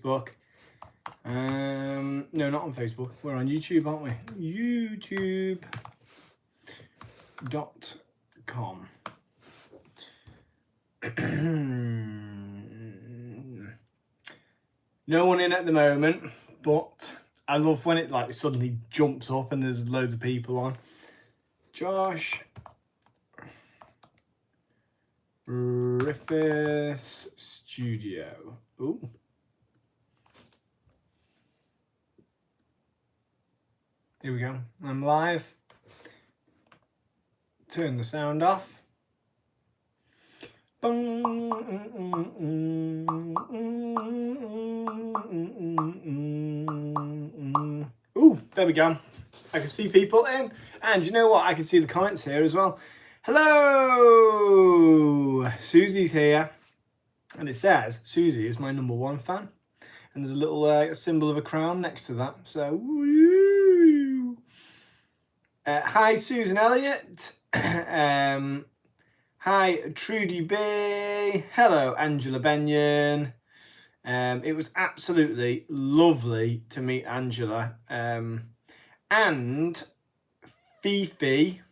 Facebook. No, not on Facebook. We're on YouTube, aren't we? YouTube.com. No one in at the moment, but I love when it like suddenly jumps up and there's loads of people on. Josh Griffiths Studio. Ooh. Here we go. I'm live. Turn the sound off. Ooh, there we go. I can see people in, and you know what? I can see the comments here as well. Hello, Susie's here, and it says Susie is my #1 fan, and there's a little symbol of a crown next to that. So, woo! Hi, Susan Elliott. Hi, Trudy B. Hello, Angela Benyon. It was absolutely lovely to meet Angela. And Fifi,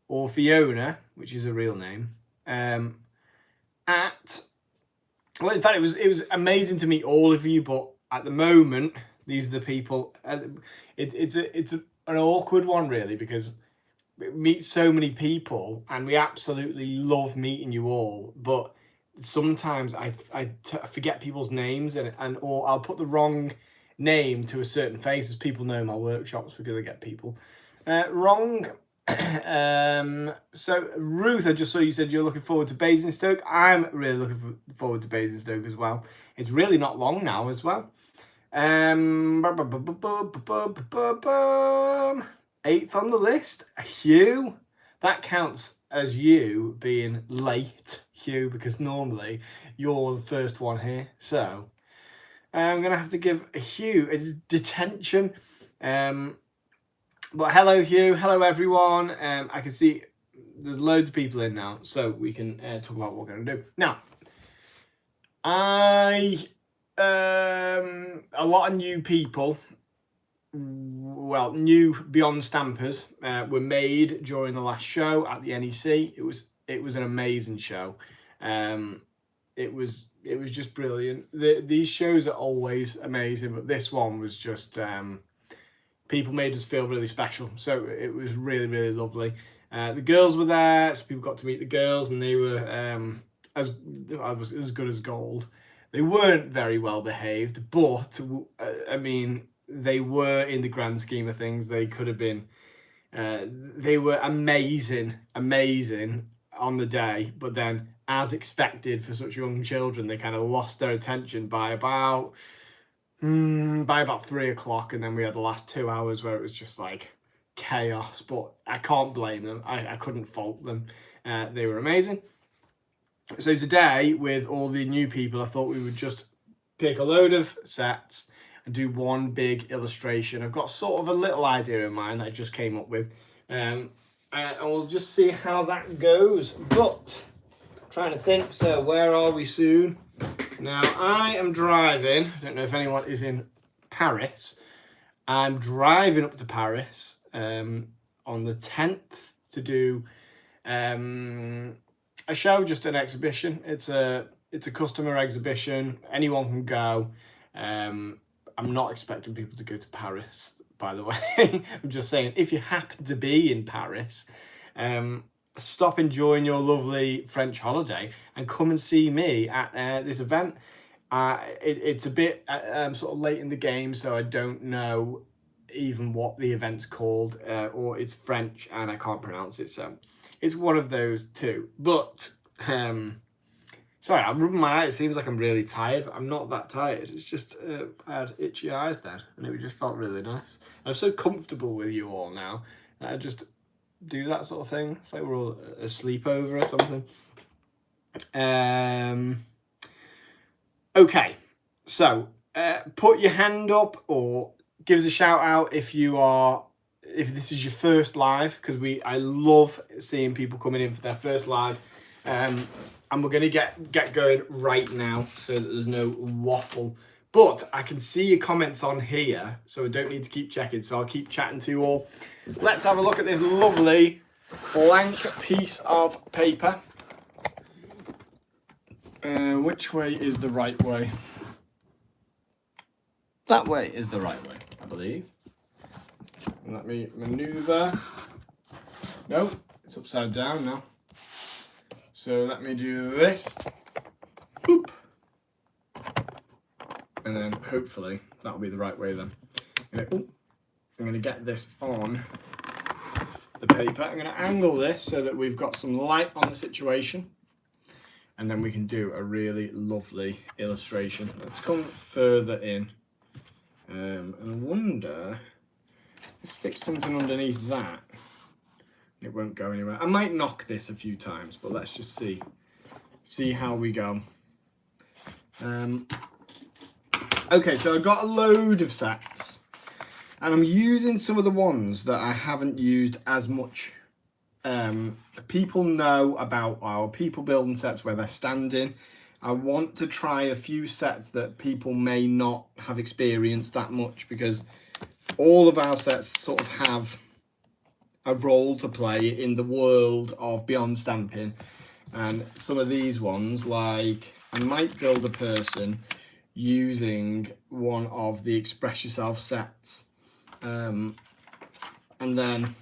or Fiona, which is a real name, well, in fact, it was amazing to meet all of you, but at the moment, these are the people. It's an awkward one, really, because we meet so many people and we absolutely love meeting you all, but sometimes I forget people's names or I'll put the wrong name to a certain face, as people know my workshops, because I get people wrong. So Ruth, I just saw you said you're looking forward to Basingstoke. I'm really looking forward to Basingstoke as well. It's really not long now as well. 8th on the list, Hugh. That counts as you being late, Hugh, because normally you're the first one here. So I'm going to have to give Hugh a detention. But hello, Hugh. Hello, everyone. I can see there's loads of people in now, so we can talk about what we're going to do. Now, a lot of new people, well, new Beyond Stampers were made during the last show at the NEC. It was an amazing show. It was just brilliant. These shows are always amazing, but this one was just people made us feel really special. So it was really, really lovely. The girls were there, so people got to meet the girls, and they were as good as gold. They weren't very well behaved, but I mean, they were, in the grand scheme of things, they could have been. They were amazing on the day, but then, as expected for such young children, they kind of lost their attention by about 3 o'clock, and then we had the last 2 hours where it was just like chaos. But I can't blame them. I couldn't fault them. They were amazing. So today, with all the new people, I thought we would just pick a load of sets and do one big illustration. I've got sort of a little idea in mind that I just came up with, and we'll just see how that goes. But I'm trying to think, so where are we soon? Now, I am driving. I don't know if anyone is in Paris. I'm driving up to Paris on the 10th to do a show, just an exhibition. It's a customer exhibition. Anyone can go. I'm not expecting people to go to Paris, by the way. I'm just saying, if you happen to be in Paris, stop enjoying your lovely French holiday and come and see me at this event. It's a bit sort of late in the game, so I don't know even what the event's called, or it's French and I can't pronounce it, so it's one of those two. But sorry, I'm rubbing my eyes. It seems like I'm really tired, but I'm not that tired. It's just I had itchy eyes then, and it just felt really nice. I'm so comfortable with you all now that I just do that sort of thing. It's like we're all asleep over or something. Okay, so put your hand up or give us a shout out if this is your first live, because I love seeing people coming in for their first live. and we're going to get going right now so that there's no waffle. But I can see your comments on here, so I don't need to keep checking. So I'll keep chatting to you all. Let's have a look at this lovely blank piece of paper. Which way is the right way? That way is the right way, I believe. Let me maneuver. No, it's upside down now. So let me do this. Boop. And then hopefully that'll be the right way then. I'm going to get this on the paper. I'm going to angle this so that we've got some light on the situation. And then we can do a really lovely illustration. Let's come further in. And I wonder, let's stick something underneath that. It won't go anywhere. I might knock this a few times, but let's just see how we go. Okay, so I've got a load of sets, and I'm using some of the ones that I haven't used as much. People know about our people building sets where they're standing. I want to try a few sets that people may not have experienced that much, because all of our sets sort of have a role to play in the world of Beyond Stampin'. And some of these ones, like I might build a person using one of the Express Yourself sets, and then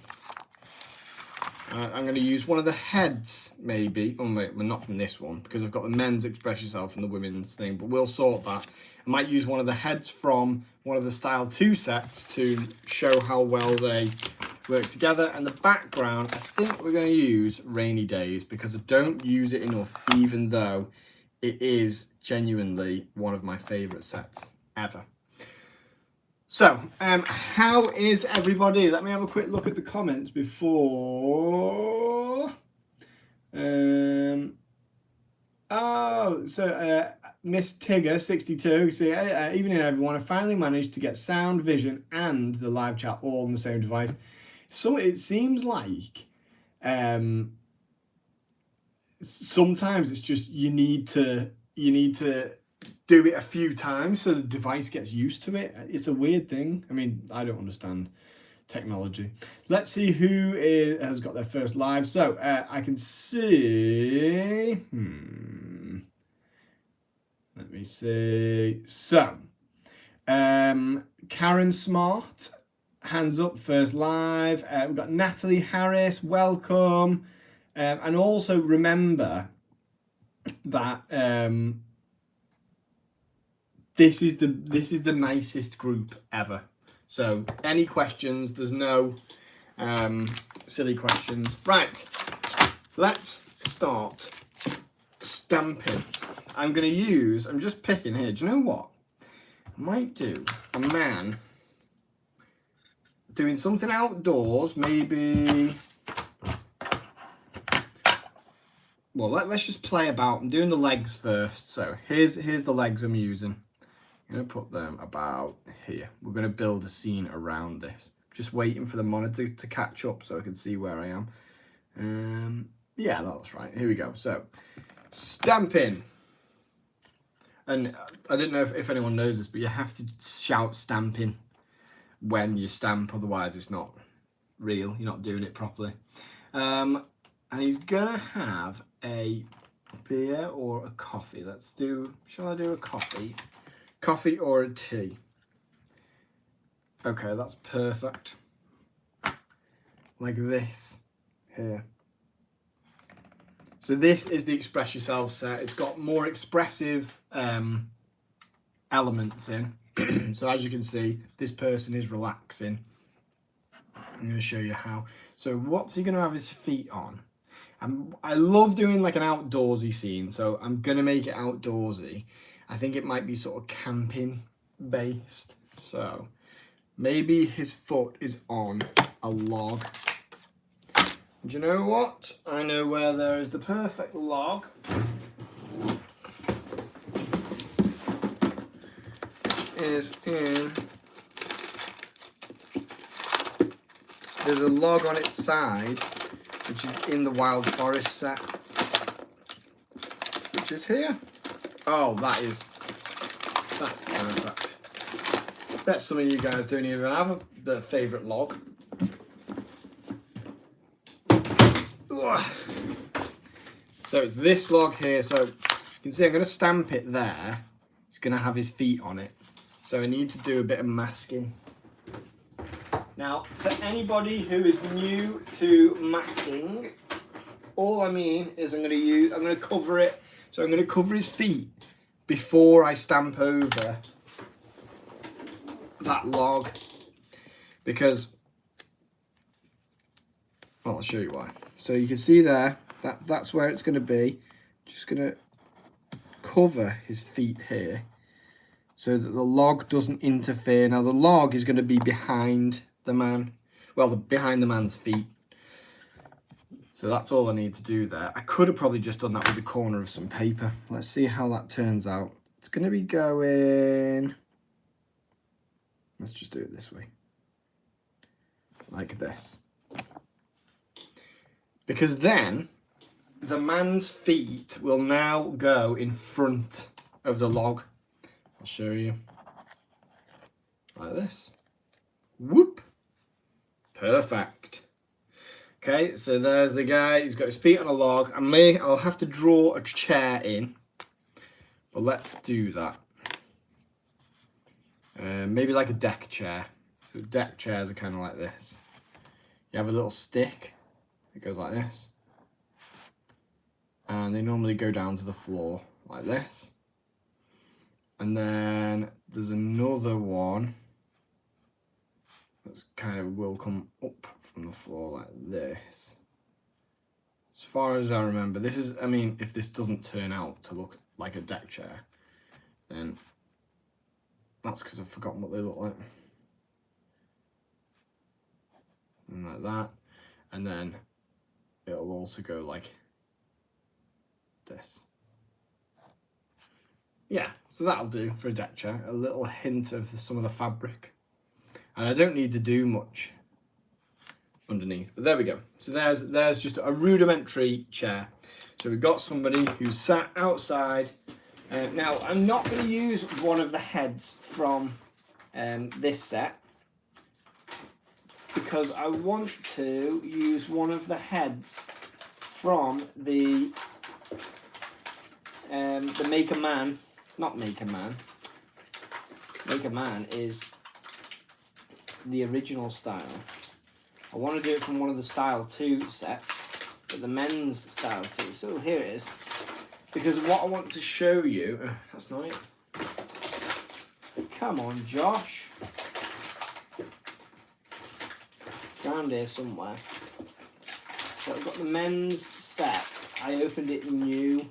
I'm going to use one of the heads, maybe. Oh wait, well, not from this one, because I've got the men's Express Yourself and the women's thing, but we'll sort that. I might use one of the heads from one of the Style 2 sets to show how well they work together. And the background, I think we're going to use Rainy Days, because I don't use it enough, even though it is genuinely one of my favourite sets ever. So, how is everybody? Let me have a quick look at the comments before. Miss Tigger 62, see, evening everyone. I finally managed to get sound, vision, and the live chat all on the same device. So it seems like sometimes it's just you need to do it a few times so the device gets used to it. It's a weird thing. I mean, I don't understand technology. Let's see who has got their first live. So I can see. Let me see. So Karen Smart, hands up, first live. We've got Natalie Harris, welcome. And also remember that this is the nicest group ever. So any questions, there's no silly questions. Right, let's start stamping. I'm just picking here. Do you know what? I might do a man doing something outdoors, maybe. Well, let's just play about. I'm doing the legs first. So here's the legs I'm using. I'm going to put them about here. We're going to build a scene around this. Just waiting for the monitor to catch up so I can see where I am. Yeah, that's right. Here we go. So, stamping. And I didn't know if anyone knows this, but you have to shout stamping when you stamp. Otherwise, it's not real. You're not doing it properly. And he's going to have a beer or a coffee. Shall I do a coffee? Coffee or a tea? Okay, that's perfect. Like this here. So this is the Express Yourself set. It's got more expressive elements in. So as you can see, this person is relaxing. I'm going to show you how. So what's he going to have his feet on? I love doing like an outdoorsy scene, so I'm going to make it outdoorsy. I think it might be sort of camping based. So maybe his foot is on a log. Do you know what? I know where there is the perfect log. There's a log on its side, which is in the Wild Forest set. pictures here. Oh, that's perfect. Bet some of you guys don't even have the favourite log. Ugh. So it's this log here. So you can see I'm going to stamp it there. It's going to have his feet on it. So I need to do a bit of masking. Now, for anybody who is new to masking, all I mean is I'm going to cover it. So I'm going to cover his feet before I stamp over that log, because, well, I'll show you why. So you can see there, that's where it's going to be. Just going to cover his feet here so that the log doesn't interfere. Now the log is going to be behind the man, well, behind the man's feet. So that's all I need to do there. I could have probably just done that with the corner of some paper. Let's see how that turns out. It's going to be going, let's just do it this way, like this. Because then the man's feet will now go in front of the log. I'll show you. Like this. Whoop. Perfect. Okay, so there's the guy. He's got his feet on a log. I'll have to draw a chair in. But let's do that. Maybe like a deck chair. So deck chairs are kind of like this. You have a little stick. It goes like this. And they normally go down to the floor like this. And then there's another one that's kind of will come up from the floor like this. As far as I remember, this is, I mean, if this doesn't turn out to look like a deck chair, then that's because I've forgotten what they look like. And like that. And then it'll also go like this. Yeah, so that'll do for a deck chair. A little hint of some of the fabric. And I don't need to do much underneath, but there we go. So there's just a rudimentary chair. So we've got somebody who's sat outside. Now, I'm not going to use one of the heads from this set, because I want to use one of the heads from the Make a Man. Not Make a Man. Make a Man is the original style. I want to do it from one of the Style 2 sets, but the men's Style 2. So here it is. Because what I want to show you... that's not it. Come on, Josh. It's around here somewhere. So I've got the men's set. I opened it new.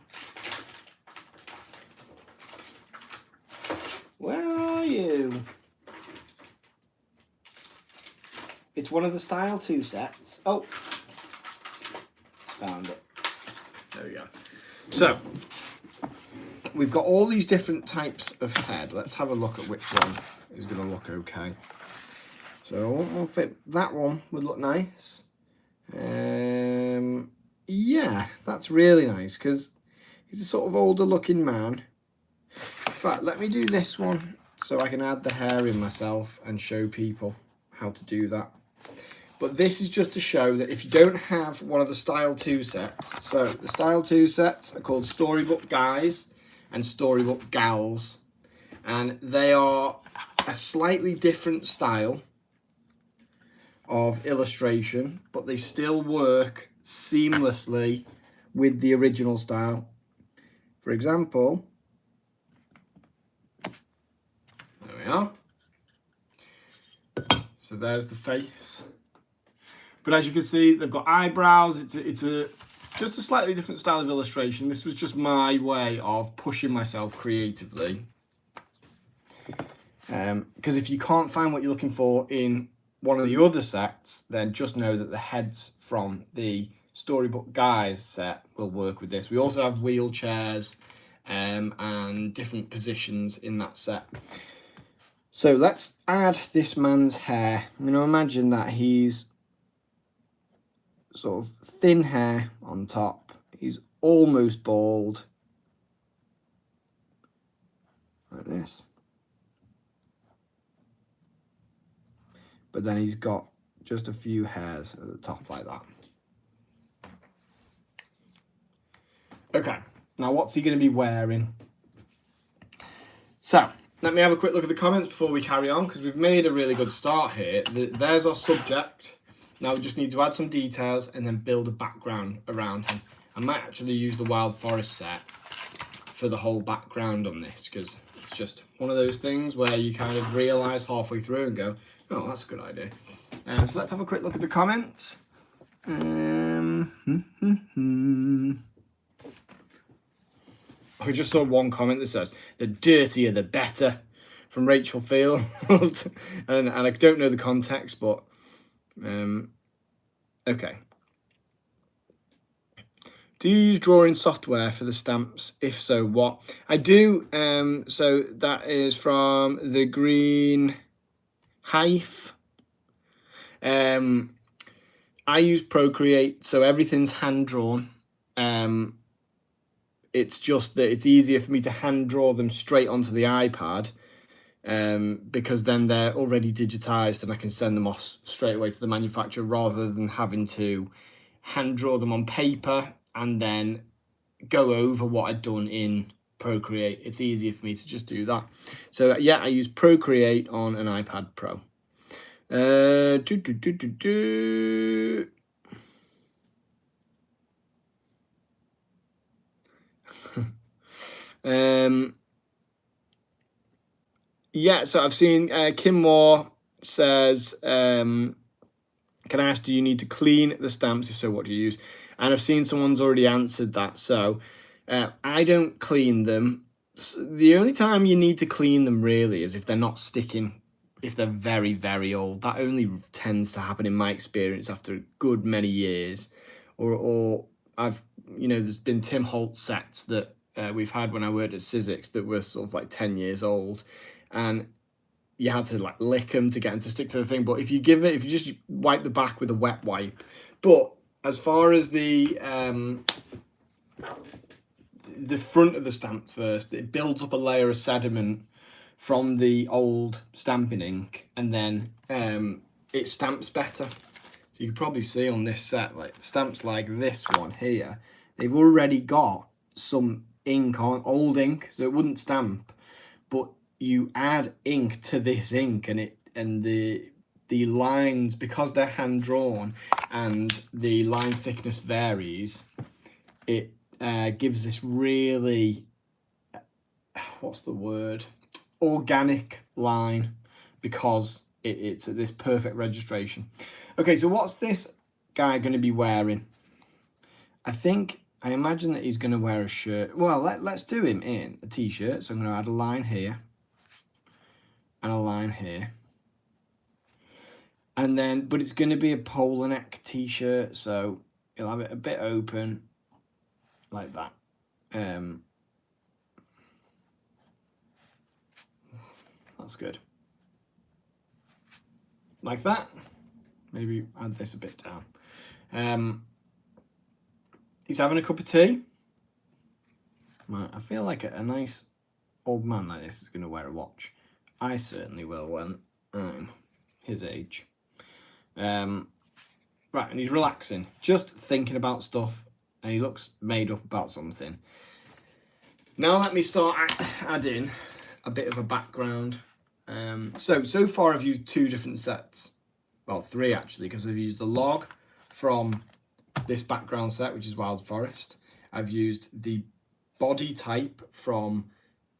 Where are you? It's one of the Style 2 sets. Oh, found it. There we go. So, we've got all these different types of head. Let's have a look at which one is going to look okay. So, one fit. That one would look nice. Yeah, that's really nice because he's a sort of older looking man. In fact, let me do this one so I can add the hair in myself and show people how to do that. But this is just to show that if you don't have one of the Style 2 sets, so the Style 2 sets are called Storybook Guys and Storybook Gals, and they are a slightly different style of illustration, but they still work seamlessly with the original style. For example, there we are. So there's the face. But as you can see, they've got eyebrows. It's just a slightly different style of illustration. This was just my way of pushing myself creatively. Because if you can't find what you're looking for in one of the other sets, then just know that the heads from the Storybook Guys set will work with this. We also have wheelchairs and different positions in that set. So let's add this man's hair. I'm going to imagine that he's sort of thin hair on top. He's almost bald. like this. But then he's got just a few hairs at the top like that. Okay, now what's he going to be wearing? So, let me have a quick look at the comments before we carry on, because we've made a really good start here. There's our subject. Now we just need to add some details and then build a background around him. I might actually use the Wild Forest set for the whole background on this, because it's just one of those things where you kind of realise halfway through and go, oh, that's a good idea. So let's have a quick look at the comments. I just saw one comment that says, the dirtier the better, from Rachel Field. and I don't know the context, but okay. Do you use drawing software for the stamps? If so, what? I do. So that is from the Green Hive. I use Procreate, so everything's hand drawn. It's just that it's easier for me to hand draw them straight onto the iPad, because then they're already digitized and I can send them off straight away to the manufacturer, rather than having to hand draw them on paper and then go over what I'd done in Procreate. It's easier for me to just do that. So yeah, I use Procreate on an iPad Pro. Yeah, so I've seen Kim Moore says, can I ask, do you need to clean the stamps? If so, what do you use? And I've seen someone's already answered that. So I don't clean them. The only time you need to clean them really is if they're not sticking, if they're very, very old. That only tends to happen in my experience after a good many years. Or I've, there's been Tim Holtz sets that we've had when I worked at Sizzix that were sort of like 10 years old. And you had to like lick them to get them to stick to the thing. But if you just wipe the back with a wet wipe. But as far as the front of the stamp first, it builds up a layer of sediment from the old stamping ink, and then it stamps better. So you can probably see on this set, like stamps like this one here, they've already got some ink on, old ink, so it wouldn't stamp. But you add ink to this ink, and the lines, because they're hand drawn and the line thickness varies, it gives this really, what's the word, organic line, because it's this perfect registration. Okay, so what's this guy going to be wearing? I imagine that he's going to wear a shirt. Well, let's do him in a t-shirt. So I'm going to add a line here and a line here. And then, but it's going to be a polo neck t-shirt, so you'll have it a bit open like that. That's good. Like that. Maybe add this a bit down. He's having a cup of tea. I feel like a nice old man like this is going to wear a watch. I certainly will when I'm his age. Right, and he's relaxing, just thinking about stuff, and he looks made up about something. Now let me start adding a bit of a background. So far I've used 2 different sets. Well, 3 actually, because I've used the log from this background set, which is Wild Forest. I've used the body type from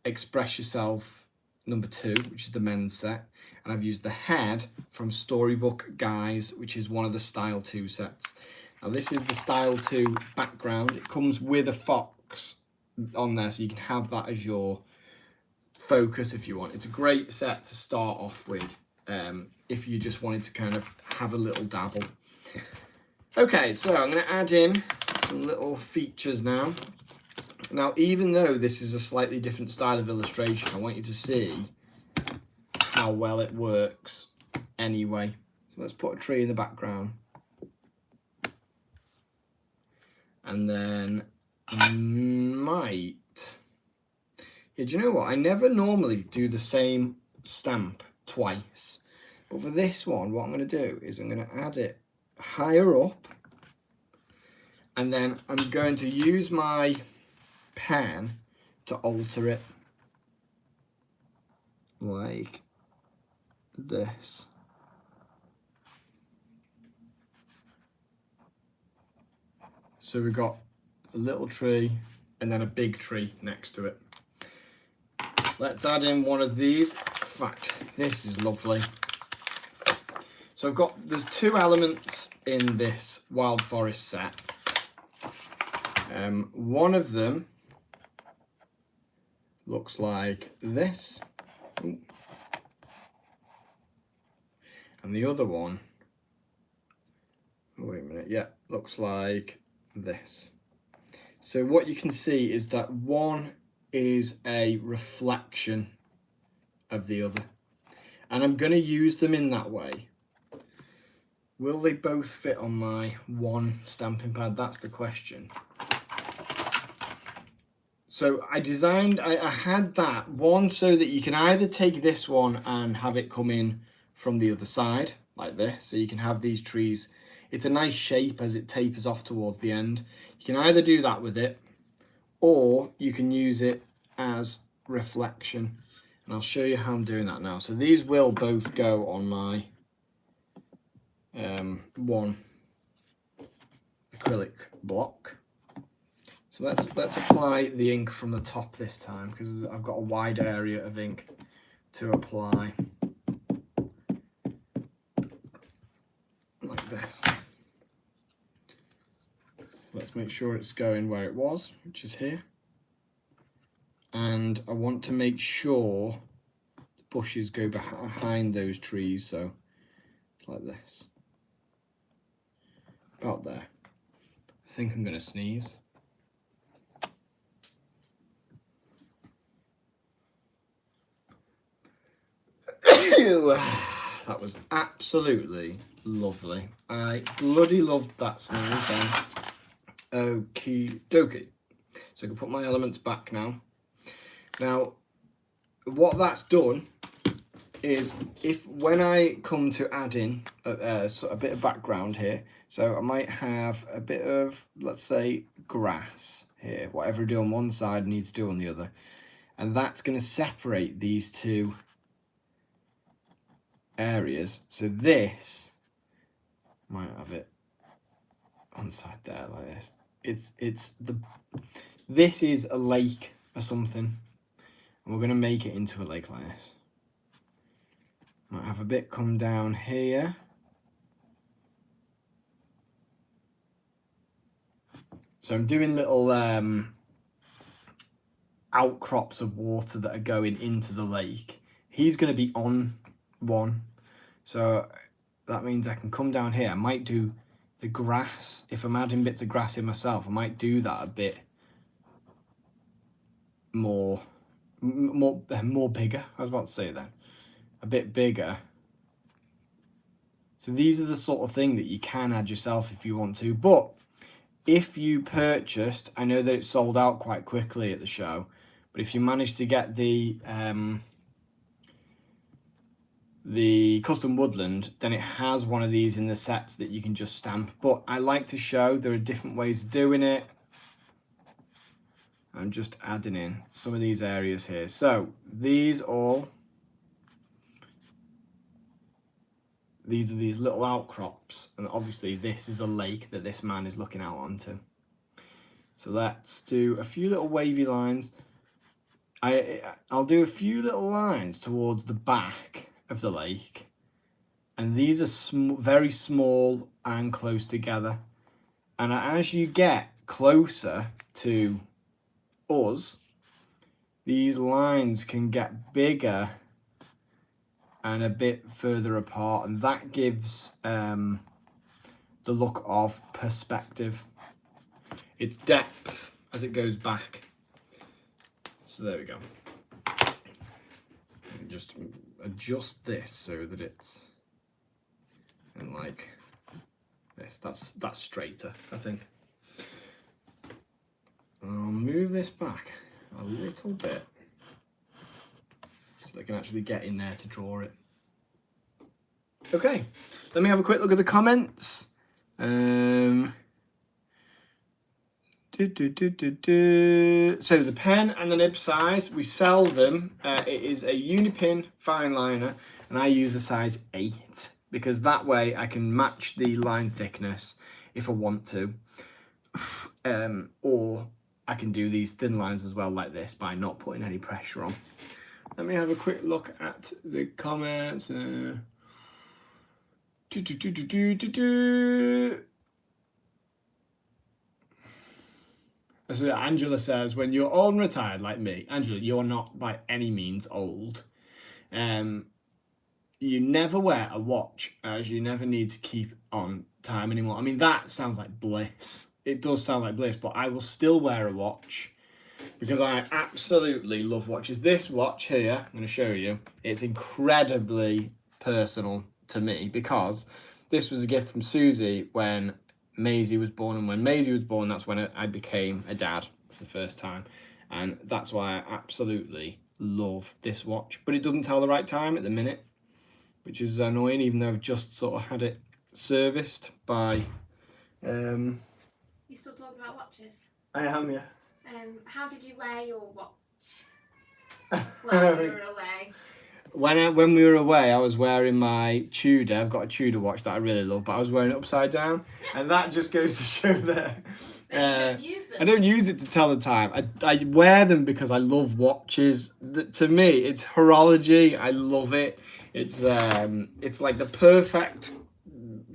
Express Yourself #2, which is the men's set. And I've used the head from Storybook Guys, which is one of the Style 2 sets. Now this is the Style 2 background. It comes with a fox on there, so you can have that as your focus if you want. It's a great set to start off with, if you just wanted to kind of have a little dabble. Okay, so I'm going to add in some little features now. Now, even though this is a slightly different style of illustration, I want you to see how well it works anyway. So let's put a tree in the background. And then I might Yeah, do you know what? I never normally do the same stamp twice. But for this one, what I'm going to do is I'm going to add it higher up. And then I'm going to use my pen to alter it. Like this. So we've got a little tree and then a big tree next to it. Let's add in one of these. In fact, this is lovely. So there's two elements in this Wild Forest set. One of them looks like this. Ooh. And the other one, oh, wait a minute, yeah, looks like this. So what you can see is that one is a reflection of the other. And I'm going to use them in that way. Will they both fit on my one stamping pad? That's the question. So I had that one so that you can either take this one and have it come in from the other side, like this. So you can have these trees. It's a nice shape as it tapers off towards the end. You can either do that with it, or you can use it as reflection. And I'll show you how I'm doing that now. So these will both go on my one acrylic block. So let's apply the ink from the top this time, because I've got a wide area of ink to apply. Like this. Let's make sure it's going where it was, which is here. And I want to make sure the bushes go behind those trees, so like this. About there. I think I'm going to sneeze. That was absolutely lovely. I bloody loved that sneeze then. Okie dokie. So I can put my elements back now. Now, what that's done is when I come to add in a bit of background here, so I might have a bit of, let's say, grass here. Whatever I do on one side needs to do on the other. And that's going to separate these two areas. So this might have it on side there like this. This is a lake or something, and we're going to make it into a lake like this. Might have a bit come down here. So I'm doing little outcrops of water that are going into the lake. He's going to be on one, so that means I can come down here. I might do the grass. If I'm adding bits of grass in myself, I might do that a bit more bigger. I was about to say that, a bit bigger. So these are the sort of thing that you can add yourself if you want to. But if you purchased, I know that it sold out quite quickly at the show, but if you managed to get the custom woodland, then it has one of these in the sets that you can just stamp. But I like to show there are different ways of doing it. I'm just adding in some of these areas here. So these are these little outcrops, and obviously this is a lake that this man is looking out onto. So let's do a few little wavy lines. I'll do a few little lines towards the back of the lake, and these are very small and close together. And as you get closer to us, these lines can get bigger and a bit further apart, and that gives the look of perspective. It's depth as it goes back. So there we go. Just adjust this so that it's in like this. That's straighter, I think. I'll move this back a little bit. that can actually get in there to draw it. Okay, let me have a quick look at the comments. So the pen and the nib size, we sell them. It is a Unipin fine liner, and I use the size 8 because that way I can match the line thickness if I want to. Or I can do these thin lines as well like this by not putting any pressure on. Let me have a quick look at the comments. So Angela says, when you're old and retired like me, Angela, you're not by any means old. You never wear a watch as you never need to keep on time anymore. I mean, that sounds like bliss. It does sound like bliss, but I will still wear a watch because I absolutely love watches. This watch here, I'm going to show you, it's incredibly personal to me because this was a gift from Susie when Maisie was born, and when Maisie was born, that's when I became a dad for the first time, and that's why I absolutely love this watch. But it doesn't tell the right time at the minute, which is annoying, even though I've just sort of had it serviced by... You still talking about watches? I am, yeah. How did you wear your watch while you were away? When we were away, I was wearing my Tudor. I've got a Tudor watch that I really love, but I was wearing it upside down, and that just goes to show that You don't use them. I don't use it to tell the time. I wear them because I love watches. To me, it's horology. I love it. It's like the perfect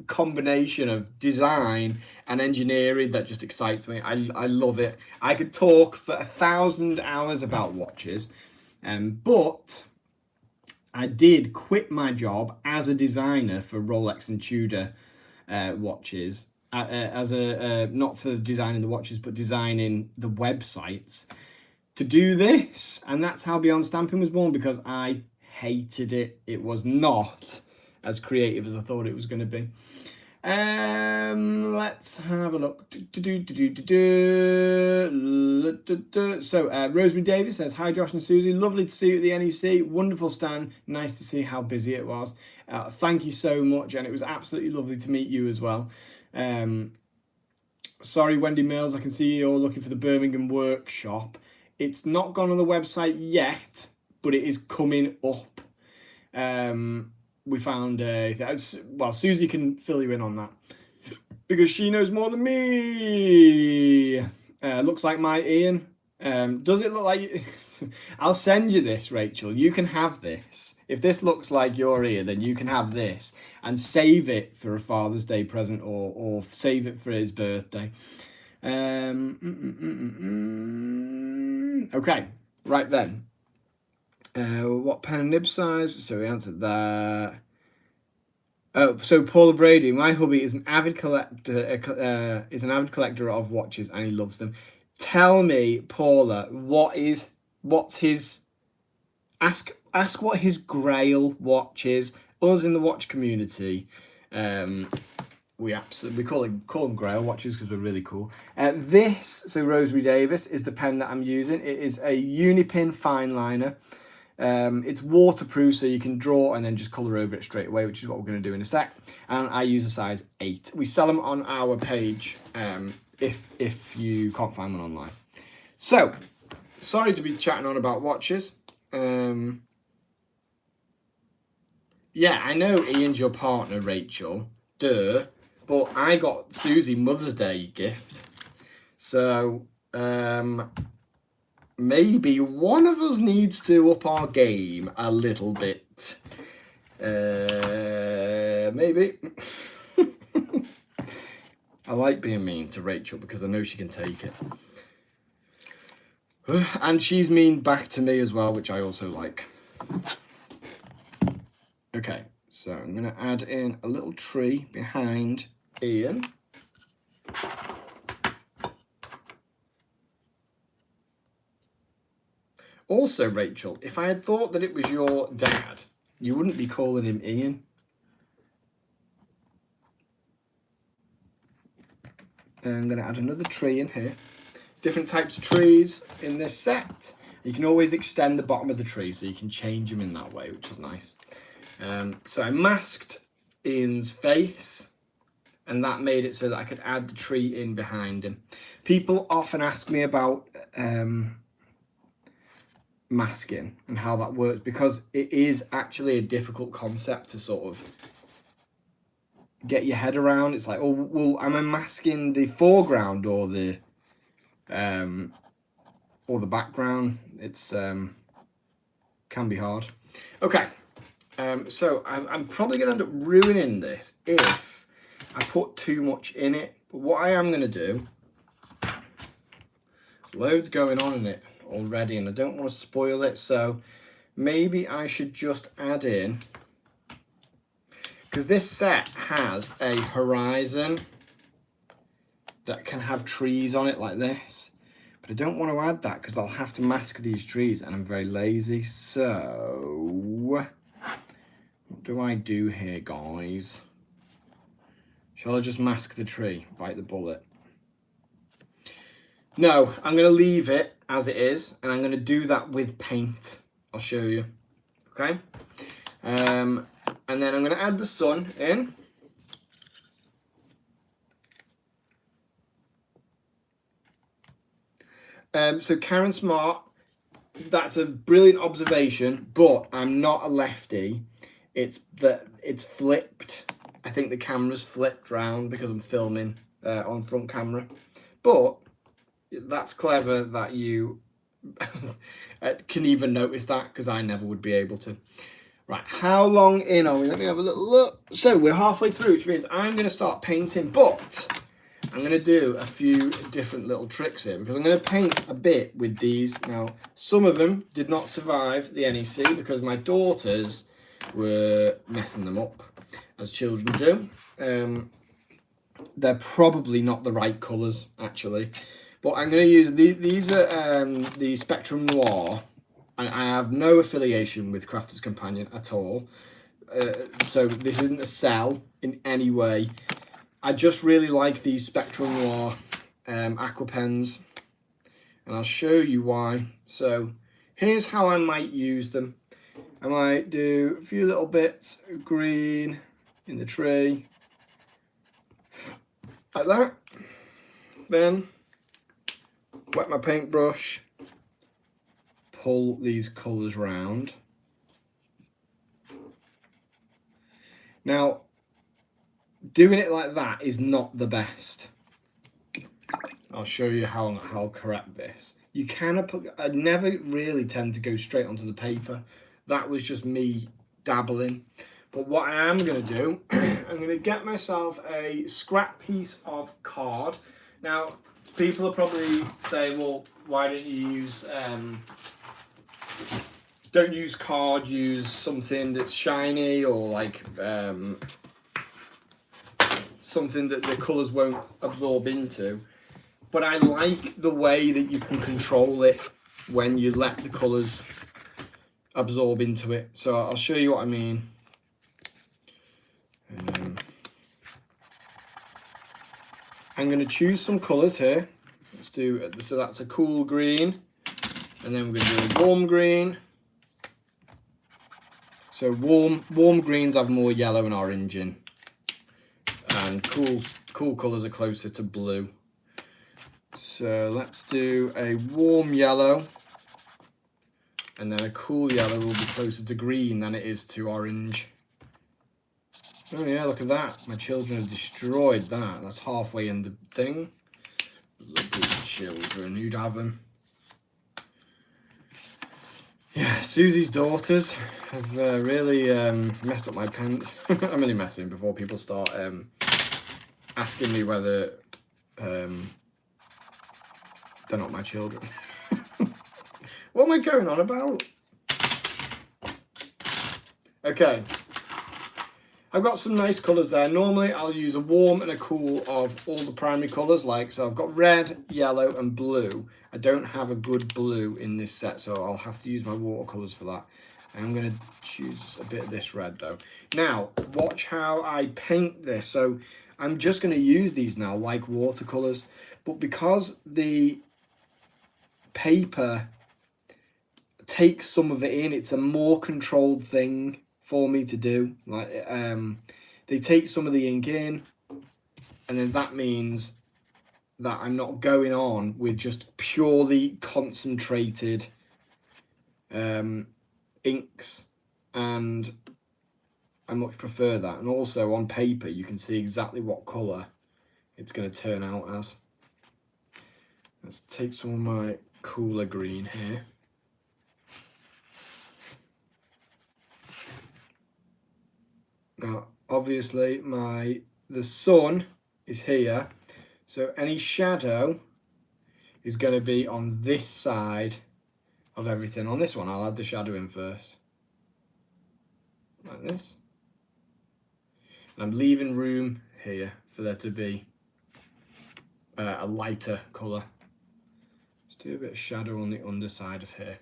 combination of design and engineering that just excites me. I love it. I could talk for 1,000 hours about watches, but I did quit my job as a designer for Rolex and Tudor watches, as a not for designing the watches, but designing the websites to do this. And that's how Beyond Stamping was born, because I hated it. It was not as creative as I thought it was going to be. Let's have a look. So Rosemary Davis says, hi Josh and Susie, lovely to see you at the NEC, wonderful stand, nice to see how busy it was. Thank you so much, and it was absolutely lovely to meet you as well. Sorry Wendy Mills, I can see you're looking for the Birmingham workshop. It's not gone on the website yet, but it is coming up. We found well, Susie can fill you in on that because she knows more than me. Looks like my Ian. Does it look like... I'll send you this, Rachel. You can have this. If this looks like your ear, then you can have this and save it for a Father's Day present, or save it for his birthday. Okay, right then. What pen and nib size? So we answered that. Oh, so Paula Brady, my hubby is an avid collector. Of watches, and he loves them. Tell me, Paula, what's his? Ask what his Grail watch is. Us in the watch community, we call them Grail watches because we're really cool. So Rosemary Davis is the pen that I'm using. It is a Unipin fine liner. It's waterproof, so you can draw and then just colour over it straight away, which is what we're going to do in a sec. And I use a size 8. We sell them on our page if you can't find one online. So, sorry to be chatting on about watches. Yeah, I know Ian's your partner, Rachel. Duh. But I got Susie Mother's Day gift. So, maybe one of us needs to up our game a little bit. Maybe. I like being mean to Rachel because I know she can take it. And she's mean back to me as well, which I also like. Okay, so I'm going to add in a little tree behind Ian. Also, Rachel, if I had thought that it was your dad, you wouldn't be calling him Ian. And I'm going to add another tree in here. Different types of trees in this set. You can always extend the bottom of the tree, so you can change them in that way, which is nice. So I masked Ian's face, and that made it so that I could add the tree in behind him. People often ask me about masking and how that works, because it is actually a difficult concept to sort of get your head around. It's like, oh, well, am I masking the foreground or the background? It's can be hard. Okay, so I'm probably gonna end up ruining this if I put too much in it. But what I am gonna do, loads going on in it already, and I don't want to spoil it, so maybe I should just add in, because this set has a horizon that can have trees on it like this, but I don't want to add that because I'll have to mask these trees and I'm very lazy. So what do I do here, guys? Shall I just mask the tree, bite the bullet? No, I'm going to leave it as it is, and I'm going to do that with paint. I'll show you. Okay? And then I'm going to add the sun in. So Karen Smart, that's a brilliant observation, but I'm not a lefty. It's flipped. I think the camera's flipped round because I'm filming on front camera. But that's clever that you can even notice that, because I never would be able to. Right, how long in are we? Let me have a little look. So we're halfway through, which means I'm going to start painting, but I'm going to do a few different little tricks here, because I'm going to paint a bit with these. Now, some of them did not survive the NEC because my daughters were messing them up, as children do. They're probably not the right colours, actually. But I'm going to use these are the Spectrum Noir, and I have no affiliation with Crafter's Companion at all. So this isn't a sell in any way. I just really like these Spectrum Noir aqua pens, and I'll show you why. So here's how I might use them. I might do a few little bits of green in the tree, like that. Then wet my paintbrush, pull these colours round. Now, doing it like that is not the best. I'll show you how I'll correct this. You can I never really tend to go straight onto the paper. That was just me dabbling. But what I am going to do, I'm going to get myself a scrap piece of card. Now, people are probably saying, well, why don't you use, don't use card, use something that's shiny, or like something that the colours won't absorb into. But I like the way that you can control it when you let the colours absorb into it. So I'll show you what I mean. I'm going to choose some colours here. Let's do, so that's a cool green, and then we're going to do a warm green. So warm greens have more yellow and orange in, and cool colours are closer to blue. So let's do a warm yellow, and then a cool yellow will be closer to green than it is to orange. Oh yeah, look at that. My children have destroyed that. That's halfway in the thing. Lovely children, who'd have them? Yeah, Susie's daughters have really messed up my pants. I'm only messing before people start asking me whether they're not my children. What am I going on about? Okay. I've got some nice colours there. Normally I'll use a warm and a cool of all the primary colours, like, so I've got red, yellow and blue. I don't have a good blue in this set, so I'll have to use my watercolours for that. I'm going to choose a bit of this red though. Now, watch how I paint this. So I'm just going to use these now like watercolours, but because the paper takes some of it in. It's a more controlled thing for me to do. Like they take some of the ink in, and then that means that I'm not going on with just purely concentrated inks, and I much prefer that. And also on paper you can see exactly what colour it's going to turn out as. Let's take some of my cooler green here. Now obviously the sun is here, so any shadow is going to be on this side of everything. On this one I'll add the shadow in first, like this. And I'm leaving room here for there to be a lighter colour. Let's do a bit of shadow on the underside of here.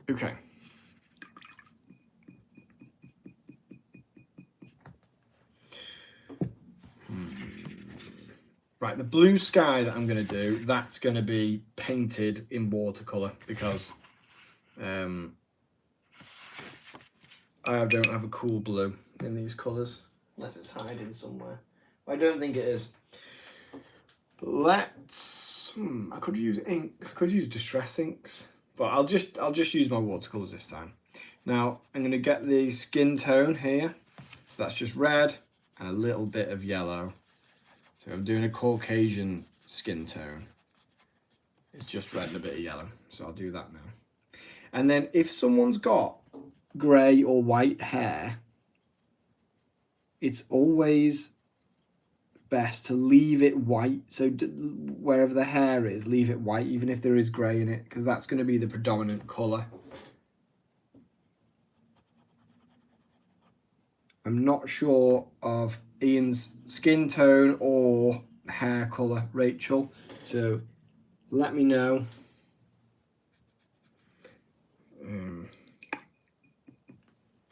Okay. Right, the blue sky that I'm going to do, that's going to be painted in watercolour because I don't have a cool blue in these colours, unless it's hiding somewhere. I don't think it is. Let's... I could use inks, could use distress inks, but I'll just use my watercolours this time. Now, I'm going to get the skin tone here. So that's just red and a little bit of yellow. So I'm doing a Caucasian skin tone. It's just red and a bit of yellow. So I'll do that now. And then if someone's got grey or white hair, it's always best to leave it white. So wherever the hair is, leave it white, even if there is grey in it, because that's going to be the predominant colour. I'm not sure of Ian's skin tone or hair colour, Rachel, so let me know.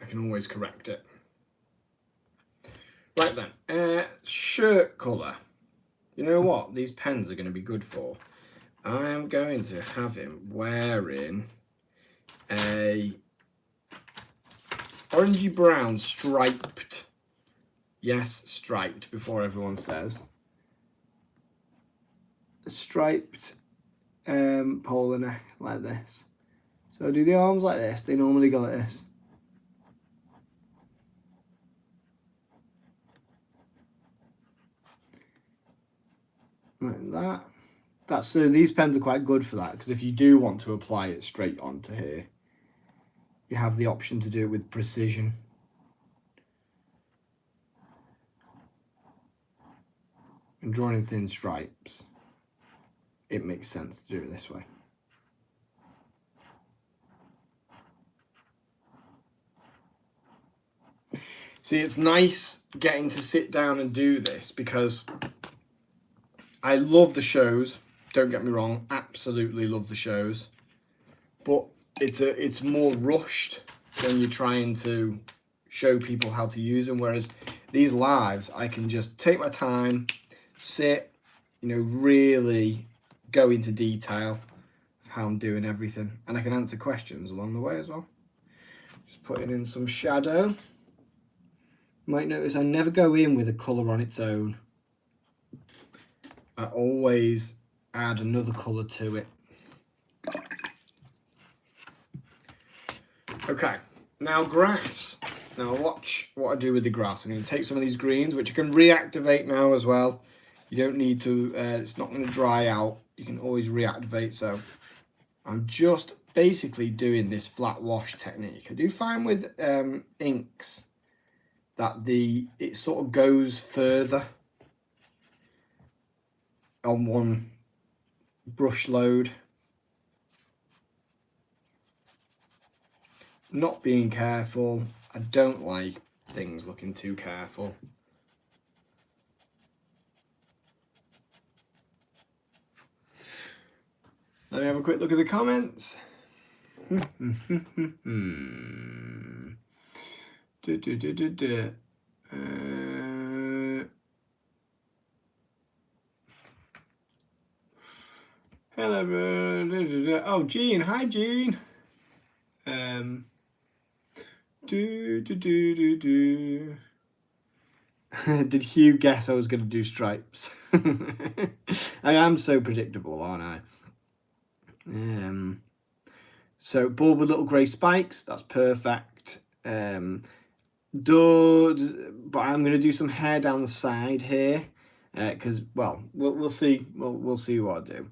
I can always correct it. Right then, shirt colour. You know what these pens are going to be good for? I am going to have him wearing a orangey brown striped, yes, striped before everyone says, a striped polo neck like this. So I do the arms like this, they normally go like this. Like that. So these pens are quite good for that, because if you do want to apply it straight onto here, you have the option to do it with precision. And drawing in thin stripes, it makes sense to do it this way. See, it's nice getting to sit down and do this because I love the shows, don't get me wrong, absolutely love the shows, but it's more rushed when you're trying to show people how to use them, whereas these lives, I can just take my time, sit, you know, really go into detail of how I'm doing everything, and I can answer questions along the way as well. Just putting in some shadow. You might notice I never go in with a colour on its own. I always add another colour to it. Okay, now grass. Now watch what I do with the grass. I'm going to take some of these greens, which I can reactivate now as well. You don't need to, it's not going to dry out. You can always reactivate. So I'm just basically doing this flat wash technique. I do find with inks that it sort of goes further on one brush load. Not being careful. I don't like things looking too careful. Let me have a quick look at the comments. Hello. Oh, Jean. Hi, Jean. Did Hugh guess I was going to do stripes? I am so predictable, aren't I? So bulb with little grey spikes. That's perfect. But I'm going to do some hair down the side here, because we'll see. We'll see what I do.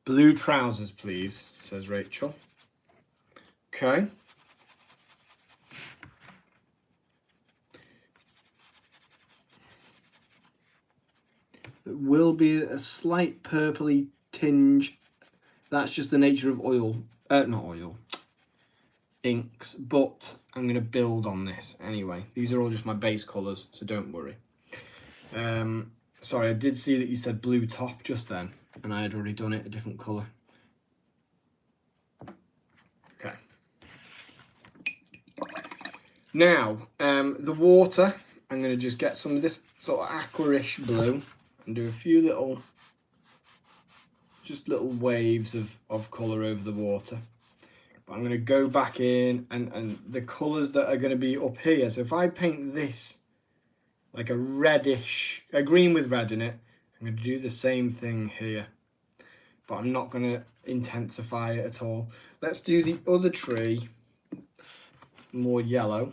Blue trousers, please, says Rachel. Okay. There will be a slight purpley tinge. That's just the nature of oil. Not oil. Inks. But I'm going to build on this anyway. These are all just my base colours, so don't worry. Sorry, I did see that you said blue top just then, and I had already done it a different colour. Okay. Now, the water, I'm going to just get some of this sort of aquarish blue and do a few little waves of colour over the water. But I'm going to go back in and the colours that are going to be up here. So if I paint this like a green with red in it, I'm going to do the same thing here. But I'm not going to intensify it at all. Let's do the other tree, more yellow.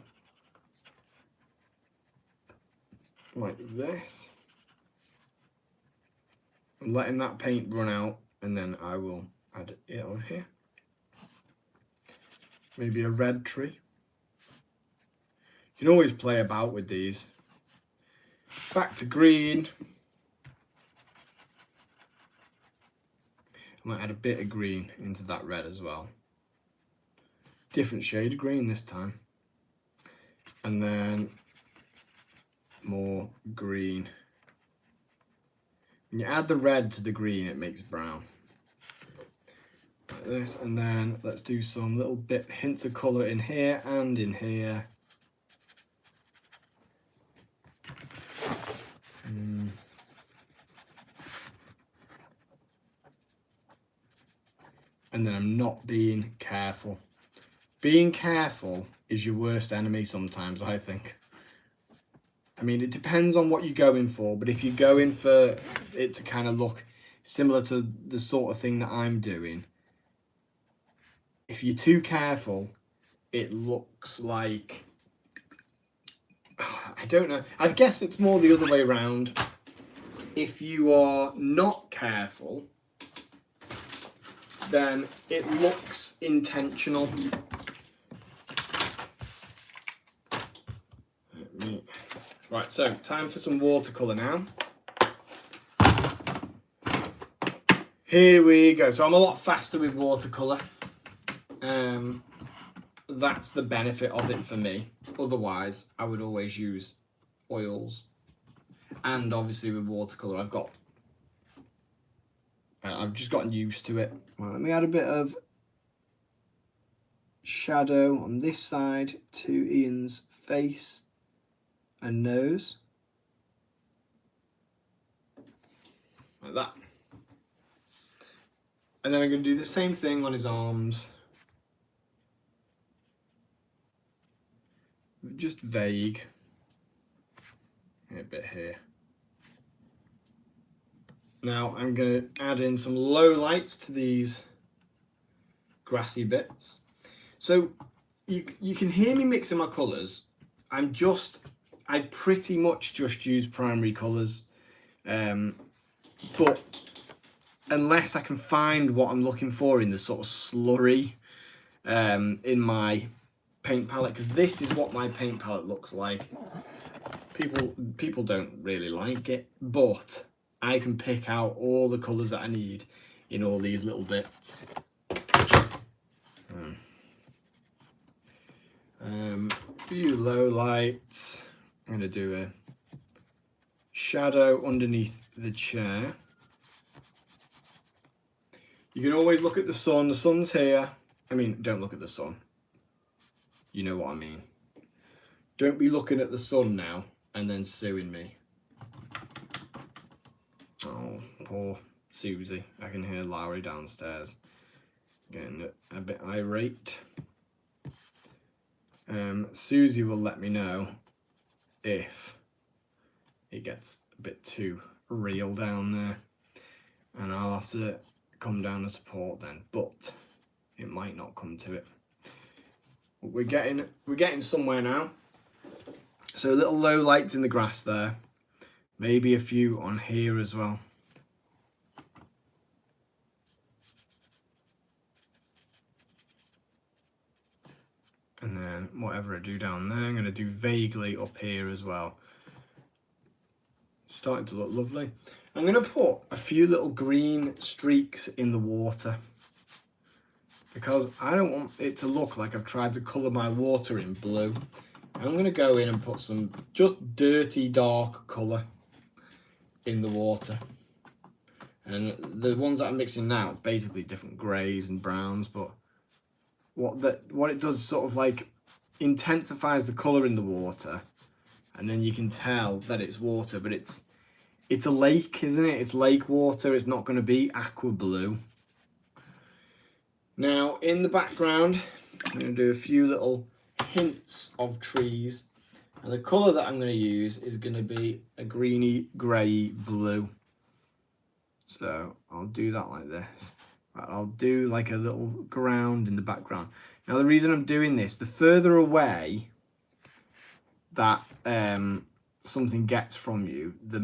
Like this. I'm letting that paint run out, and then I will add it on here. Maybe a red tree. You can always play about with these. Back to green. I might add a bit of green into that red as well. Different shade of green this time. And then more green. When you add the red to the green, it makes brown. Like this, and then let's do some little hints of colour in here and in here. And then I'm not being careful. Being careful is your worst enemy sometimes, I think. I mean, it depends on what you're going for, but if you're going for it to kind of look similar to the sort of thing that I'm doing, if you're too careful, it looks like, I don't know, I guess it's more the other way around. If you are not careful, then it looks intentional. Right, so time for some watercolour now. Here we go. So I'm a lot faster with watercolour. That's the benefit of it for me. Otherwise, I would always use oils. And obviously with watercolour, I've just gotten used to it. Well, let me add a bit of shadow on this side to Ian's face and nose. Like that. And then I'm going to do the same thing on his arms. Just vague. A bit here. Now I'm going to add in some low lights to these grassy bits. So you can hear me mixing my colours. I pretty much just use primary colours. But unless I can find what I'm looking for in the sort of slurry in my paint palette, because this is what my paint palette looks like. People don't really like it, but I can pick out all the colours that I need in all these little bits. Few low lights. I'm going to do a shadow underneath the chair. You can always look at the sun. The sun's here. I mean, don't look at the sun. You know what I mean. Don't be looking at the sun now and then suing me. Poor Susie. I can hear Lowry downstairs getting a bit irate. Susie will let me know if it gets a bit too real down there, and I'll have to come down to support then, but it might not come to it. But we're getting somewhere now. So little low lights in the grass there, maybe a few on here as well. And then whatever I do down there, I'm going to do vaguely up here as well. Starting to look lovely. I'm going to put a few little green streaks in the water, because I don't want it to look like I've tried to colour my water in blue. I'm going to go in and put some just dirty dark colour in the water. And the ones that I'm mixing now, it's basically different greys and browns, but what it does sort of like intensifies the colour in the water, and then you can tell that it's water, but it's a lake, isn't it? It's lake water. It's not going to be aqua blue. Now in the background, I'm going to do a few little hints of trees, and the colour that I'm going to use is going to be a greeny grey blue. So I'll do that like this. Right, I'll do like a little ground in the background. Now the reason I'm doing this, the further away that something gets from you, the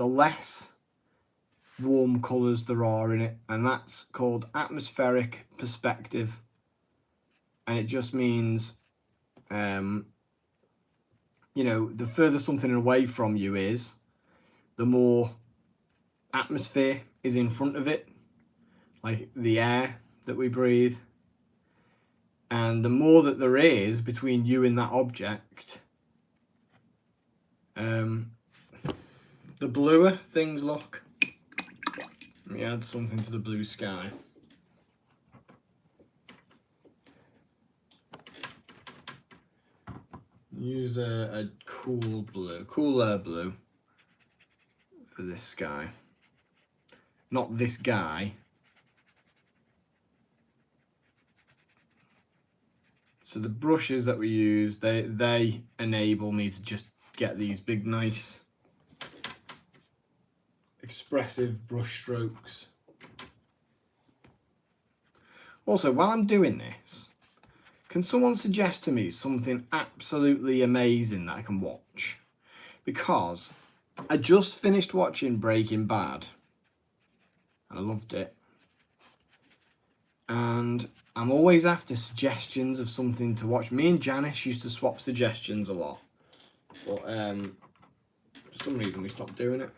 less warm colours there are in it, and that's called atmospheric perspective, and it just means you know, the further something away from you is, the more atmosphere is in front of it, like the air that we breathe, and the more that there is between you and that object, the bluer things look. Let me add something to the blue sky. Use a cooler blue for this sky. Not this guy. So the brushes that we use, they enable me to just get these big, nice, expressive brush strokes. Also, while I'm doing this, can someone suggest to me something absolutely amazing that I can watch? Because I just finished watching Breaking Bad, and I loved it. And I'm always after suggestions of something to watch. Me and Janice used to swap suggestions a lot, but for some reason we stopped doing it.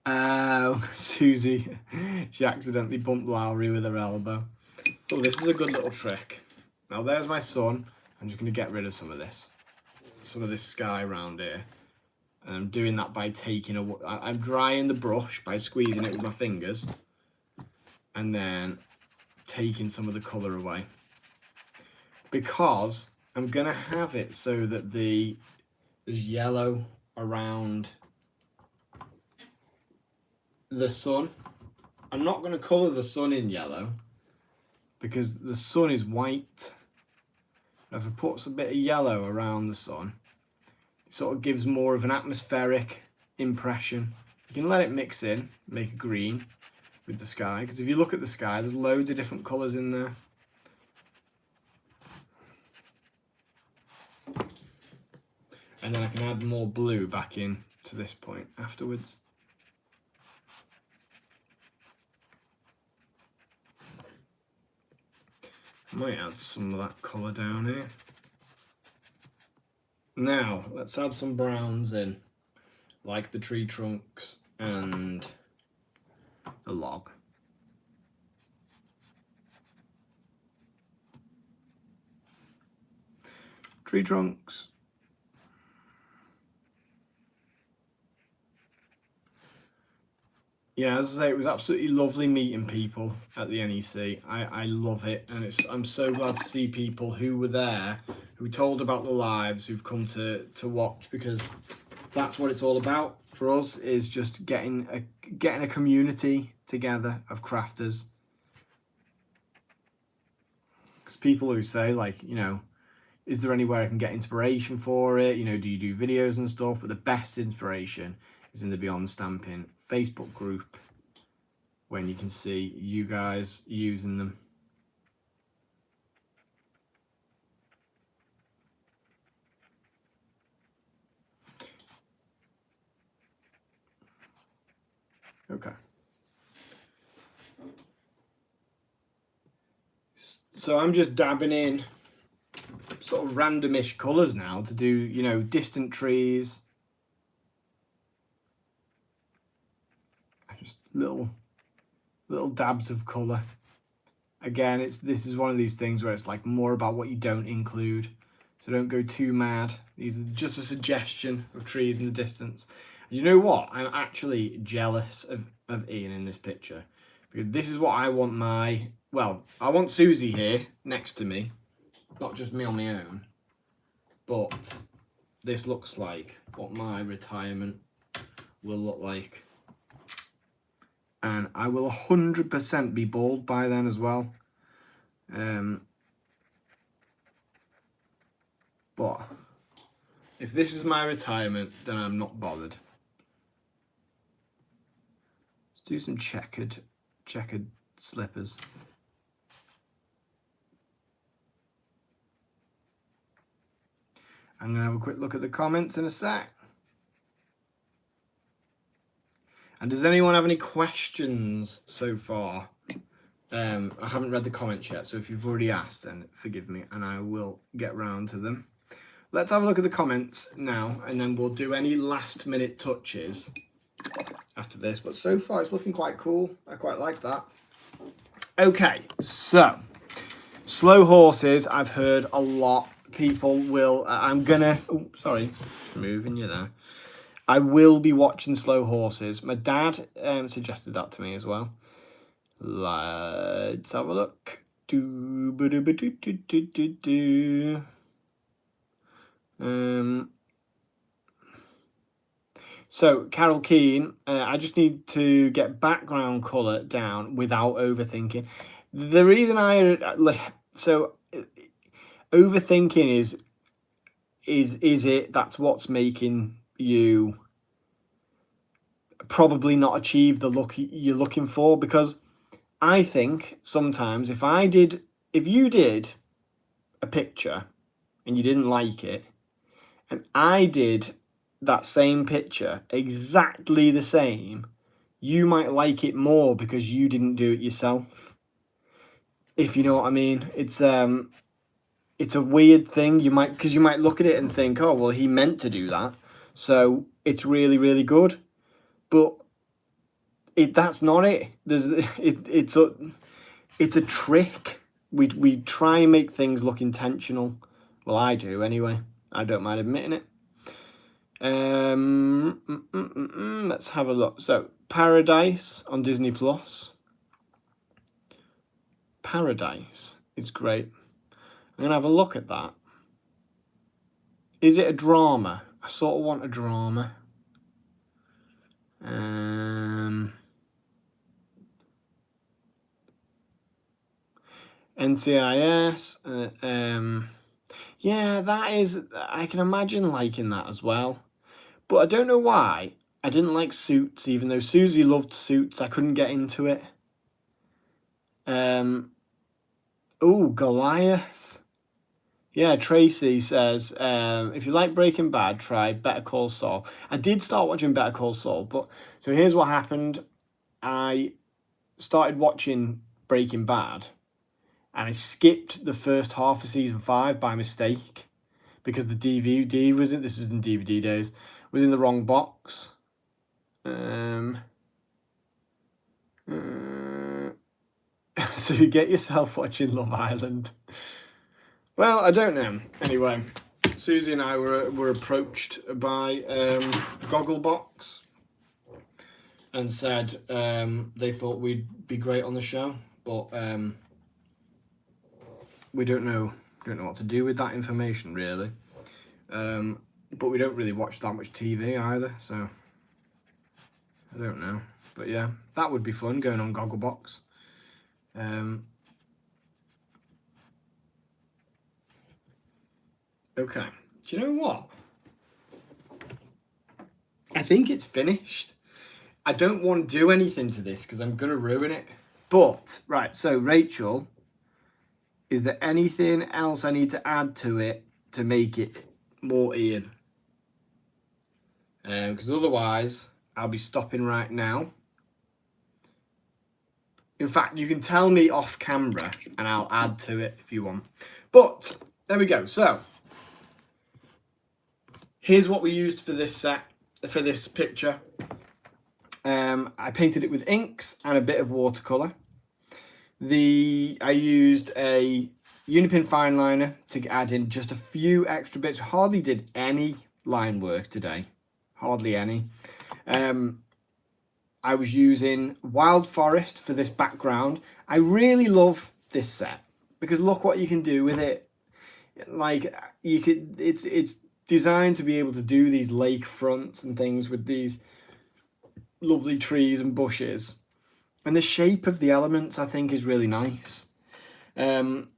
Oh, Susie, she accidentally bumped Lowry with her elbow. Oh, this is a good little trick. Now there's my sun. I'm just going to get rid of some of this sky around here. And I'm doing that by I'm drying the brush by squeezing it with my fingers, and then taking some of the colour away. Because I'm going to have it so that there's yellow around the sun. I'm not going to colour the sun in yellow because the sun is white. If I put a bit of yellow around the sun, it sort of gives more of an atmospheric impression. You can let it mix in, make a green with the sky, because if you look at the sky, there's loads of different colours in there. And then I can add more blue back in to this point afterwards. I might add some of that colour down here. Now, let's add some browns in, like the tree trunks and the log. Tree trunks. yeah, as I say, it was absolutely lovely meeting people at the NEC. I love it, and I'm so glad to see people who were there, who told about the lives, who've come to watch, because that's what it's all about for us, is just getting a community together of crafters. Because people who say, like, you know, is there anywhere I can get inspiration for it? You know, do you do videos and stuff? But the best inspiration is in the Beyond Stamping Facebook group, when you can see you guys using them. Okay. So I'm just dabbing in sort of randomish colours now to do, you know, distant trees. Just little dabs of colour. Again, this is one of these things where it's like more about what you don't include. So don't go too mad. These are just a suggestion of trees in the distance. And you know what? I'm actually jealous of Ian in this picture, because this is what I want I want Susie here next to me, not just me on my own, but this looks like what my retirement will look like. And I will 100% be bald by then as well. But if this is my retirement, then I'm not bothered. Let's do some checkered slippers. I'm going to have a quick look at the comments in a sec. And does anyone have any questions so far? I haven't read the comments yet, so if you've already asked, then forgive me, and I will get round to them. Let's have a look at the comments now, and then we'll do any last minute touches after this. But so far, it's looking quite cool. I quite like that. Okay, so slow horses, I've heard a lot. People will, I'm gonna, oh, sorry, just moving you there. I will be watching Slow Horses. My dad suggested that to me as well. Let's have a look. So Carol Keane, I just need to get background colour down without overthinking. The reason overthinking is it that's what's making you probably not achieve the look you're looking for. Because I think sometimes if you did a picture and you didn't like it, and I did that same picture exactly the same, you might like it more because you didn't do it yourself, if you know what I mean. It's a weird thing. Because you might look at it and think, oh well, he meant to do that, so it's really, really good. But that's not it. It's a trick. We try and make things look intentional. Well, I do anyway. I don't mind admitting it. Let's have a look. So Paradise on Disney Plus. Paradise is great. I'm gonna have a look at that. Is it a drama? I sort of want a drama. NCIS. Yeah, that is. I can imagine liking that as well. But I don't know why I didn't like Suits, even though Susie loved Suits. I couldn't get into it. Oh, Goliath. Yeah, Tracy says, if you like Breaking Bad, try Better Call Saul. I did start watching Better Call Saul, but so here's what happened. I started watching Breaking Bad, and I skipped the first half of season 5 by mistake, because the DVD this is in DVD days, was in the wrong box. So you get yourself watching Love Island. Well, I don't know. Anyway, Susie and I were approached by Gogglebox, and said they thought we'd be great on the show, but we don't know what to do with that information really. But we don't really watch that much TV either, so I don't know. But yeah, that would be fun, going on Gogglebox. Okay, do you know what? I think it's finished. I don't want to do anything to this because I'm going to ruin it. But, right, so Rachel, is there anything else I need to add to it to make it more Ian? Because otherwise, I'll be stopping right now. In fact, you can tell me off camera and I'll add to it if you want. But, there we go. So, here's what we used for this set, for this picture. I painted it with inks and a bit of watercolour. I used a Unipin fine liner to add in just a few extra bits. Hardly did any line work today. Hardly any. I was using Wild Forest for this background. I really love this set because look what you can do with it. Like you could, it's designed to be able to do these lake fronts and things with these lovely trees and bushes. And the shape of the elements, I think, is really nice. And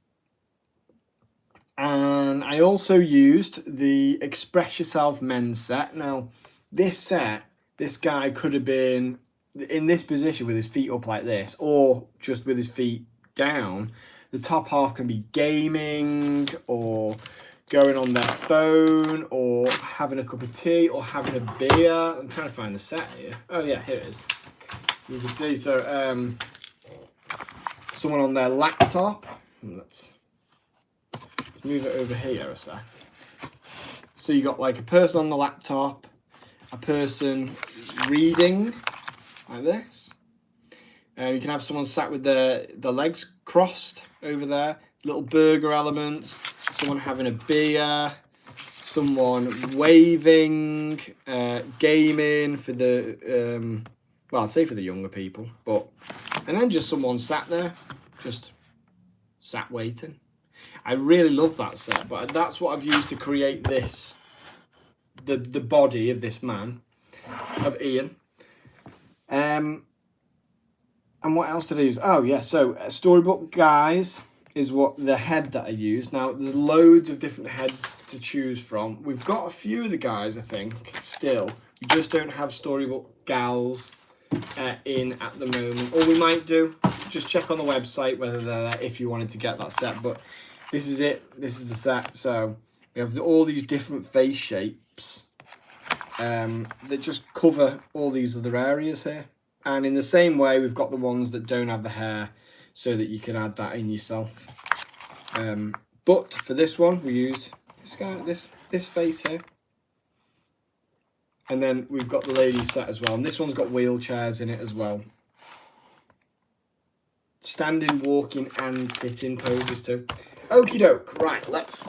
I also used the Express Yourself men's set. Now, this set, this guy could have been in this position with his feet up like this, or just with his feet down. The top half can be gaming, or going on their phone, or having a cup of tea, or having a beer. I'm trying to find the set here. Oh yeah, here it is. You can see, so someone on their laptop. Let's move it over here a sec. So you got like a person on the laptop, a person reading like this. You can have someone sat with the legs crossed over there. Little burger elements. Someone having a beer. Someone waving, gaming for the well, I'll say for the younger people, but and then just someone sat there, just sat waiting. I really love that set, but that's what I've used to create this, the body of this man, of Ian. And what else did I use? Oh yeah, so Storybook Guys is what the head that I used. Now there's loads of different heads to choose from. We've got a few of the guys, I think, still. We just don't have Storybook Gals in at the moment. Or we might do. Just check on the website whether they're there if you wanted to get that set. But this is it. This is the set. So we have all these different face shapes that just cover all these other areas here. And in the same way, we've got the ones that don't have the hair so that you can add that in yourself. But for this one, we use this guy, this face here. And then we've got the ladies set as well. And this one's got wheelchairs in it as well. Standing, walking, and sitting poses too. Okie doke. Right, let's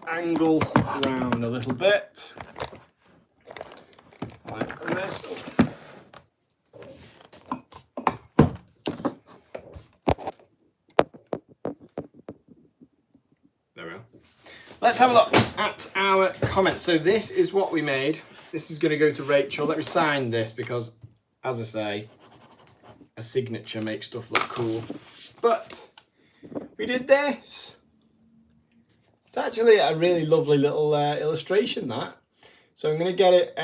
angle around a little bit. Like this. There we go. Let's have a look at our comments. So this is what we made. This is going to go to Rachel. Let me sign this because, as I say, a signature makes stuff look cool. But we did this. It's actually a really lovely little illustration, that. So I'm going to get it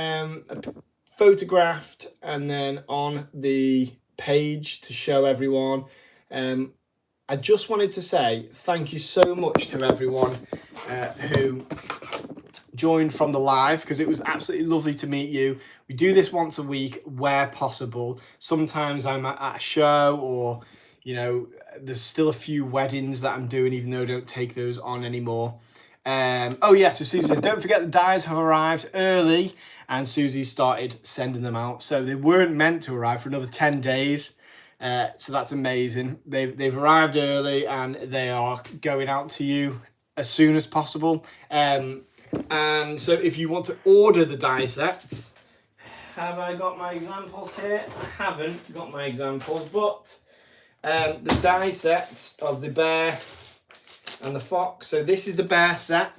photographed and then on the page to show everyone. I just wanted to say thank you so much to everyone who joined from the live, because it was absolutely lovely to meet you. We do this once a week where possible. Sometimes I'm at a show, or you know, there's still a few weddings that I'm doing, even though I don't take those on anymore. Oh yeah, so Susie said, don't forget the dies have arrived early, and Susie started sending them out. So they weren't meant to arrive for another 10 days. So that's amazing. They've arrived early and they are going out to you as soon as possible. And so if you want to order the die sets, have I got my examples here? I haven't got my examples, but the die sets of the bear and the fox. So this is the bear set,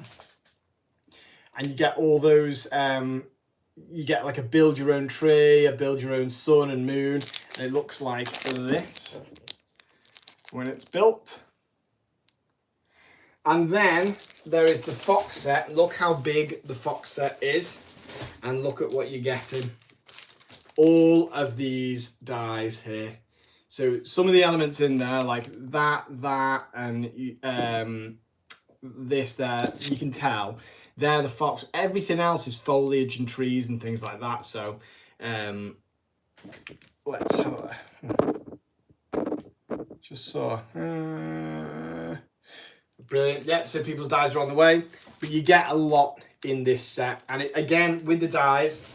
and you get all those, you get like a build your own tree, a build your own sun and moon, and it looks like this when it's built. And then there is the fox set. Look how big the fox set is, and look at what you're getting. All of these dies here. So some of the elements in there, like that, and this there, you can tell they're the fox. Everything else is foliage and trees and things like that. So let's have a just saw. Brilliant. Yep, so people's dies are on the way, but you get a lot in this set. And it, again, with the dies,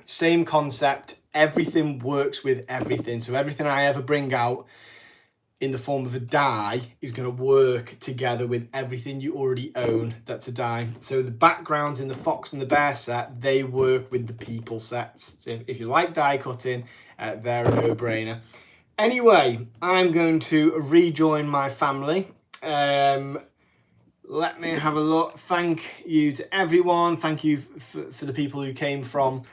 same concept. Everything works with everything. So everything I ever bring out in the form of a die is going to work together with everything you already own that's a die. So the backgrounds in the fox and the bear set, they work with the people sets. So if you like die cutting, they're a no-brainer. Anyway, I'm going to rejoin my family. Let me have a look. Thank you to everyone. Thank you for the people who came from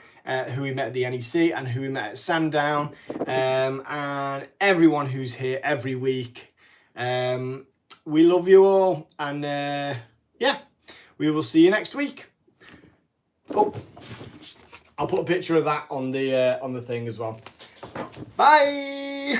who we met at the NEC and who we met at Sandown, and everyone who's here every week. We love you all, and yeah, we will see you next week. Oh, I'll put a picture of that on the thing as well. Bye.